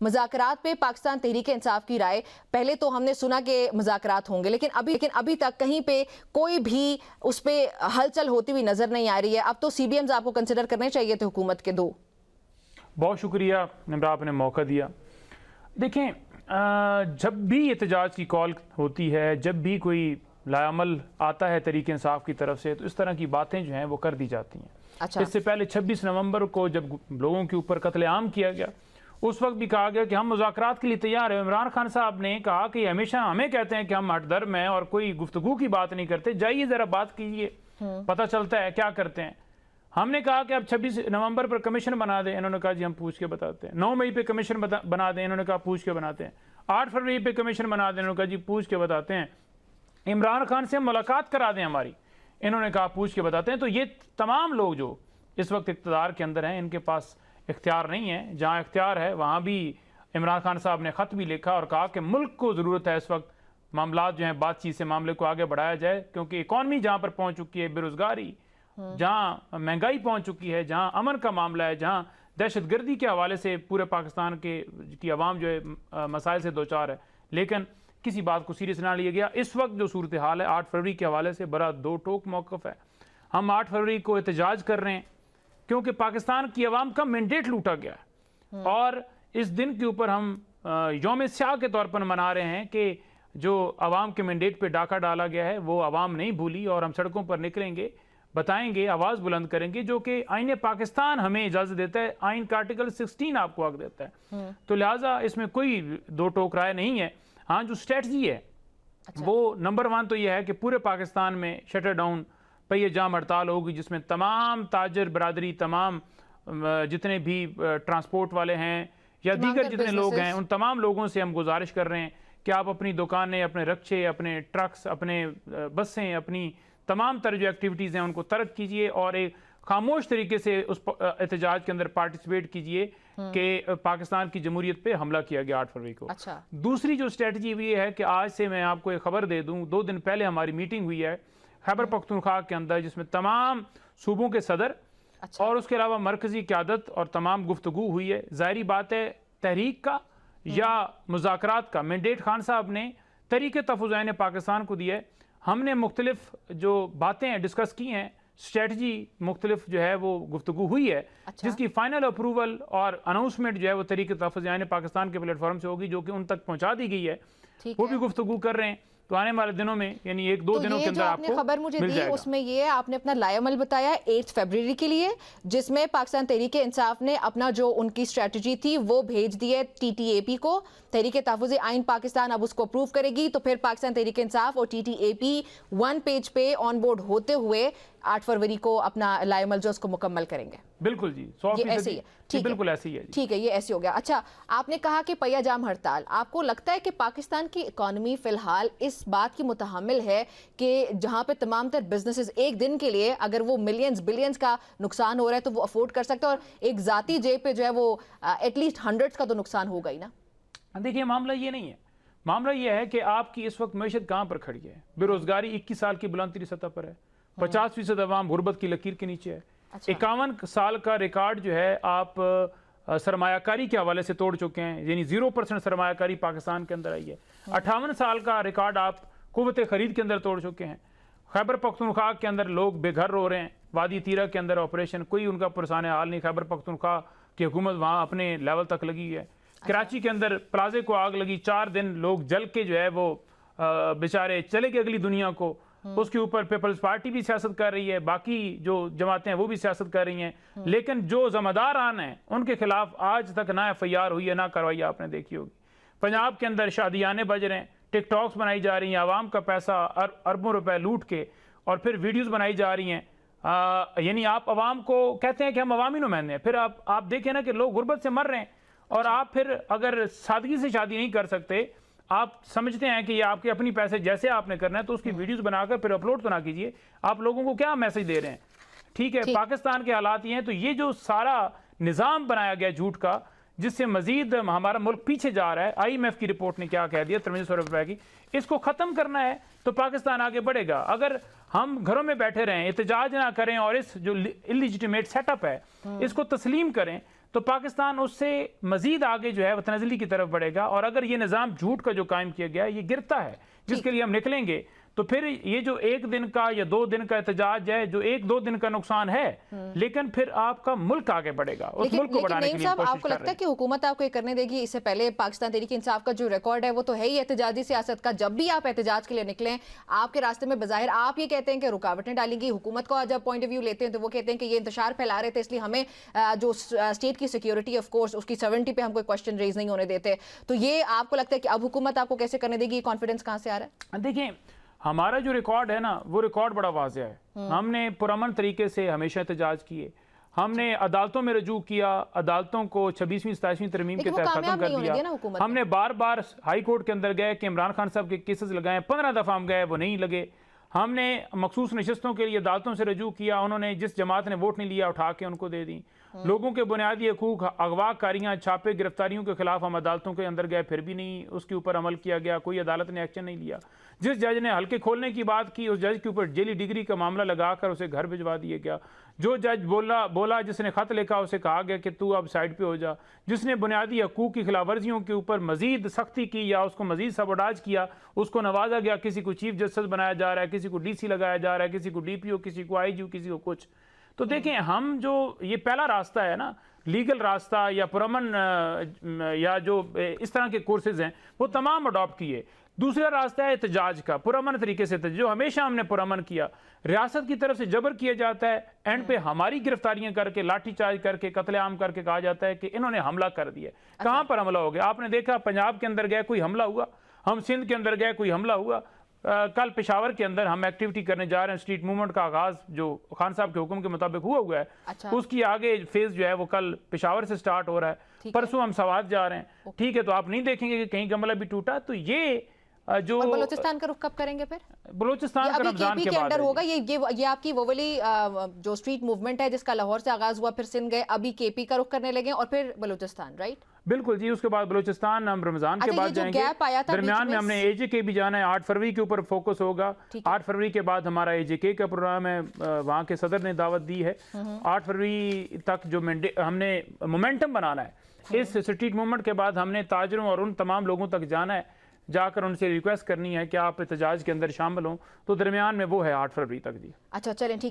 मुज़ाकरात पे पाकिस्तान तहरीक इंसाफ की राय, पहले तो हमने सुना कि मुज़ाकरात होंगे, लेकिन अभी तक कहीं पे कोई भी उस पर हलचल होती हुई नजर नहीं आ रही है। अब तो CBMs आपको कंसिडर करने चाहिए थे हुकूमत के दो। बहुत शुक्रिया निम्रा, आपने मौका दिया। देखें, जब भी एहतजाज की कॉल होती है, जब भी कोई लाअमल आता है तहरीक इंसाफ की तरफ से, तो इस तरह की बातें जो हैं वो कर दी जाती हैं। अच्छा। इससे पहले 26 नवंबर को जब लोगों के ऊपर कत्लेआम किया गया, उस वक्त भी कहा गया कि हम मुज़ाकरात के लिए तैयार हैं। इमरान खान साहब ने कहा कि हमेशा हमें कहते हैं कि हम हटधर्म हैं और कोई गुफ्तगू की बात नहीं करते, जाइए ज़रा बात कीजिए, पता चलता है क्या करते हैं। हमने कहा कि अब 26 नवंबर पर कमीशन बना दें, इन्होंने कहा जी हम पूछ के बताते हैं। 9 मई पे कमीशन बना दें, इन्होंने कहा पूछ के बनाते हैं। 8 फरवरी पे कमीशन बना दें, इन्होंने कहा जी पूछ के बताते हैं। इमरान खान से मुलाकात करा दें हमारी, इन्होंने कहा पूछ के बताते हैं। तो ये तमाम लोग जो इस वक्त इक़्तिदार के अंदर हैं, इनके पास इख्तियार नहीं है। जहाँ इख्तियार है वहाँ भी इमरान खान साहब ने ख़त भी लिखा और कहा कि मुल्क को ज़रूरत है इस वक्त मामला जो हैं बातचीत से मामले को आगे बढ़ाया जाए, क्योंकि इकॉनमी जहाँ पर पहुँच चुकी है, बेरोज़गारी, जहाँ महंगाई पहुँच चुकी है, जहाँ अमन का मामला है, जहाँ दहशतगर्दी के हवाले से पूरे पाकिस्तान की आवाम जो है मसाइल से दो चार है, लेकिन किसी बात को सीरियस ना लिया गया। इस वक्त जो सूरत हाल है 8 फरवरी के हवाले से बड़ा दो टोक मौक़िफ़ है। हम 8 फरवरी को एहतजाज कर रहे हैं क्योंकि पाकिस्तान की आवाम का मैंडेट लूटा गया है, और इस दिन के ऊपर हम यौम स्याह के तौर पर मना रहे हैं कि जो आवाम के मैंडेट पे डाका डाला गया है वो आवाम नहीं भूली, और हम सड़कों पर निकलेंगे, बताएंगे, आवाज़ बुलंद करेंगे, जो कि आईन पाकिस्तान हमें इजाज़त देता है, आइन का आर्टिकल 16 आपको हक देता है। तो लिहाजा इसमें कोई दो टोक राय नहीं है। हाँ, जो स्ट्रेटजी है वो नंबर 1 तो यह है कि पूरे पाकिस्तान में शटर डाउन पहिए जाम हड़ताल होगी, जिसमें तमाम ताजर बरादरी, तमाम जितने भी ट्रांसपोर्ट वाले हैं या दीगर जितने लोग हैं, उन तमाम लोगों से हम गुजारिश कर रहे हैं कि आप अपनी दुकानें, अपने रक्शे, अपने ट्रक्स, अपने बसें, अपनी तमाम तरह जो एक्टिविटीज़ हैं उनको तर्क कीजिए और एक खामोश तरीके से उस एहतजाज के अंदर पार्टिसिपेट कीजिए कि पाकिस्तान की जमहूरियत पे हमला किया गया 8 फरवरी को। अच्छा। दूसरी जो स्ट्रेटजी हुई है कि आज से मैं आपको एक खबर दे दूं, 2 दिन पहले हमारी मीटिंग हुई है खैबर पख्तूनख्वा के अंदर, जिसमें तमाम सूबों के सदर और उसके अलावा मरकजी क़यादत और तमाम गुफ्तगू हुई है। ज़ाहिरी बात है तहरीक का या मुज़ाकरात का मैंडेट खान साहब ने तहरीक तहफ़्फ़ुज़ पाकिस्तान को दिया है। हमने मुख्तलिफ जो बातें डिस्कस की हैं, स्ट्रेटजी मुख्तलिफ जो है वो गुफ्तगू हुई है। अच्छा। जिसकी फाइनल अप्रूवल और अनाउंसमेंट जो है वो तहरीक तहफ़्फ़ुज़ पाकिस्तान के प्लेटफॉर्म से होगी, जो कि उन तक पहुंचा दी गई है। वो भी गुफ्तगू कर रहे हैं। तो आने वाले दिनों में यानी 1-2 दिनों के अंदर आपको खबर मुझे दी उसमें ये है, आपने अपना लाएमल बताया 8 फरवरी के लिए, जिसमें पाकिस्तान तहरीक इंसाफ ने अपना जो उनकी स्ट्रेटजी थी वो भेज दी है TTAP को। तहरीक तहफ़्फ़ुज़ आइन पाकिस्तान अब उसको अप्रूव करेगी, तो फिर पाकिस्तान तहरीक इंसाफ और TTAP 1 पेज पे ऑन बोर्ड होते हुए 8 फरवरी को अपना लाएमल जो उसको मुकम्मल करेंगे। बिल्कुल जी, 100% ऐसे ही है। ठीक है, बिल्कुल ऐसे ही है। ठीक है, ये ऐसे हो गया। अच्छा, आपने कहा कि पहिया जाम हड़ताल, आपको लगता है कि पाकिस्तान की इकॉनमी फिलहाल इस बात की मुतहम्मिल है कि जहां पे तमाम तर बिजनेसेस एक दिन के लिए अगर वो मिलियंस बिलियंस का नुकसान हो रहा है तो वो अफोर्ड कर सकते हैं, और एक जाती जेब पे जो है वो एटलीस्ट हंड्रेड्स का तो नुकसान होगा ही ना? देखिए, मामला ये नहीं है। मामला ये है कि आपकी इस वक्त मैशत कहाँ पर खड़ी है। बेरोजगारी 21 साल की बुलंदतरीन सतह पर है, 50% अवाम गुर्बत की लकीर के नीचे है। 51 साल का रिकॉर्ड जो है आप सरमायाकारी के हवाले से तोड़ चुके हैं, यानी 0% सरमायाकारी पाकिस्तान के अंदर आई है। 58 साल का रिकॉर्ड आप कुव्वत खरीद के अंदर तोड़ चुके हैं। खैबर पख्तूनख्वा के अंदर लोग बेघर रो रहे हैं। वादी तीरा के अंदर ऑपरेशन, कोई उनका पुरसाने हाल नहीं। खैबर पख्तूनख्वा की हुकूमत वहाँ अपने लेवल तक लगी है। कराची के अंदर प्लाजे को आग लगी, 4 दिन लोग जल के जो है वो बेचारे चले गए अगली दुनिया को। उसके ऊपर पीपल्स पार्टी भी सियासत कर रही है, बाकी जो जमातें हैं वो भी सियासत कर रही हैं, लेकिन जो ज़िम्मेदारान हैं उनके खिलाफ आज तक ना FIR हुई है ना कार्रवाई आपने देखी होगी। पंजाब के अंदर शादियाने बज रहे हैं, टिकटॉक्स बनाई जा रही हैं, आवाम का पैसा अरबों रुपए लूट के, और फिर वीडियोज़ बनाई जा रही हैं। यानी आप आवाम को कहते हैं कि हम अवामी नुमाइंदे हैं, फिर आप देखें ना कि लोग गुर्बत से मर रहे हैं, और आप फिर अगर सादगी से शादी नहीं कर सकते, आप समझते हैं कि ये आपके अपनी पैसे जैसे आपने करना है, तो उसकी वीडियोस बनाकर फिर अपलोड तो ना कीजिए। आप लोगों को क्या मैसेज दे रहे हैं? ठीक है, पाकिस्तान के हालात ये हैं। तो ये जो सारा निज़ाम बनाया गया झूठ का, जिससे मजीद हमारा मुल्क पीछे जा रहा है, IMF की रिपोर्ट ने क्या कह दिया, 5300 रुपए की, इसको ख़त्म करना है तो पाकिस्तान आगे बढ़ेगा। अगर हम घरों में बैठे रहें, एहतजाज ना करें और इस जो इलिजिटिमेट सेटअप है इसको तस्लीम करें, तो पाकिस्तान उससे मजीद आगे जो है वतनज़ली की तरफ बढ़ेगा। और अगर ये निज़ाम झूठ का जो कायम किया गया है ये गिरता है, जिसके लिए हम निकलेंगे, तो फिर ये जो 1 दिन का या 2 दिन का एहतजाज है, जो 1-2 दिन का नुकसान है, लेकिन फिर आपका मुल्क आगे बढ़ेगा, उस मुल्क को बढ़ाने के लिए हम कोशिश आपको कर लगता रहे है कि हुकूमत आपको ये करने देगी? इससे पहले पाकिस्तान तहरीक इंसाफ का जो रिकॉर्ड है वो तो है ही एहतजाजी सियासत का। जब भी आप एहतजाज के लिए निकलें, आपके रास्ते में बज़ाहिर आप ये कहते हैं कि रुकावटें डालेंगी। हुकूमत का जब पॉइंट ऑफ व्यू लेते हैं तो वो कहते हैं कि ये इंतशार फैला रहे थे, इसलिए हमें जो स्टेट की सिक्योरिटी ऑफ कोर्स उसकी 70 पे हम कोई क्वेश्चन रेज नहीं होने देते। तो ये आपको लगता है कि अब हुकूमत आपको कैसे करने देगी? कॉन्फिडेंस कहाँ से आ रहा है? देखिए, हमारा जो रिकॉर्ड है ना, वो रिकॉर्ड बड़ा वाज़ेह है। हमने पुरअमन तरीके से हमेशा एहतजाज किए, हमने अदालतों में रजू किया, अदालतों को 26वीं 27वीं तरमीम के तहत खत्म कर दिया। हमने बार बार हाई कोर्ट के अंदर गए कि इमरान खान साहब के केसेस लगाए, 15 दफ़ा हम गए, वो नहीं लगे। हमने मखसूस नशस्तों के लिए अदालतों से रजू किया, उन्होंने जिस जमात ने वोट नहीं लिया उठा के उनको दे दी। लोगों के बुनियादी हकूक, अगवाकारियाँ, छापे, गिरफ्तारियों के खिलाफ हम अदालतों के अंदर गए, फिर भी नहीं उसके ऊपर अमल किया गया, कोई अदालत ने एक्शन नहीं लिया। जिस जज ने हल्के खोलने की बात की, उस जज के ऊपर जेली डिग्री का मामला लगाकर उसे घर भिजवा दिया गया। जो जज बोला जिसने खत लिखा उसे कहा गया कि तू अब साइड पे हो जा। जिसने बुनियादी हकूक की खिलाफवर्जियों के ऊपर मजीद सख्ती की या उसको मजीद सबोटाज किया, उसको नवाजा गया। किसी को चीफ जस्टिस बनाया जा रहा है, किसी को DC लगाया जा रहा है, किसी को DPO, किसी को IG, किसी को कुछ। तो देखें, हम जो ये पहला रास्ता है ना, लीगल रास्ता या पुरअमन या जो इस तरह के कोर्सेज हैं, वो तमाम अडॉप्ट किए। दूसरा रास्ता है एहतजाज का, पुरअमन तरीके से, जो हमेशा हमने पुरअमन किया। रियासत की तरफ से जबर किया जाता है, एंड पे हमारी गिरफ्तारियां करके, लाठीचार्ज करके, कत्लेआम करके कहा जाता है कि इन्होंने हमला कर दिया। कहाँ पर हमला हो गया? आपने देखा पंजाब के अंदर गए, कोई हमला हुआ? हम सिंध के अंदर गए, कोई हमला हुआ? कल पेशावर के अंदर हम एक्टिविटी करने जा रहे हैं, स्ट्रीट मूवमेंट का आगाज जो खान साहब के हुक्म के मुताबिक हुआ है, उसकी आगे फेज जो है वो कल पेशावर से स्टार्ट हो रहा है। परसों हम सवात जा रहे हैं, ठीक है? तो आप नहीं देखेंगे कि कहीं गमला भी टूटा। तो ये जो बलूचिस्तान का रुख कब करेंगे फिर? बलूचिस्तान का रमजान के बाद होगा। ये आपकी वो वाली जो स्ट्रीट मूवमेंट है जिसका लाहौर से आगाज हुआ, फिर सिंध गए, अभी KP का रुख करने लगे और फिर बलूचिस्तान, राइट? बिल्कुल जी। उसके बाद बलूचिस्तान हम रमजान के बाद जाएंगे। दरमियान में हमने AJK भी जाना है, 8 फरवरी के ऊपर फोकस होगा। 8 फरवरी के बाद हमारा AJK का प्रोग्राम है, वहाँ के सदर ने दावत दी है। 8 फरवरी तक जो हमने मोमेंटम बनाना है इस स्ट्रीट मूवमेंट के बाद, हमने ताजरों और उन तमाम लोगों तक जाना है, जाकर उनसे रिक्वेस्ट करनी है कि आप एहतजाज के अंदर शामिल हों। तो दरमियान में वो है 8 फरवरी तक जी। अच्छा, चलें, ठीक है।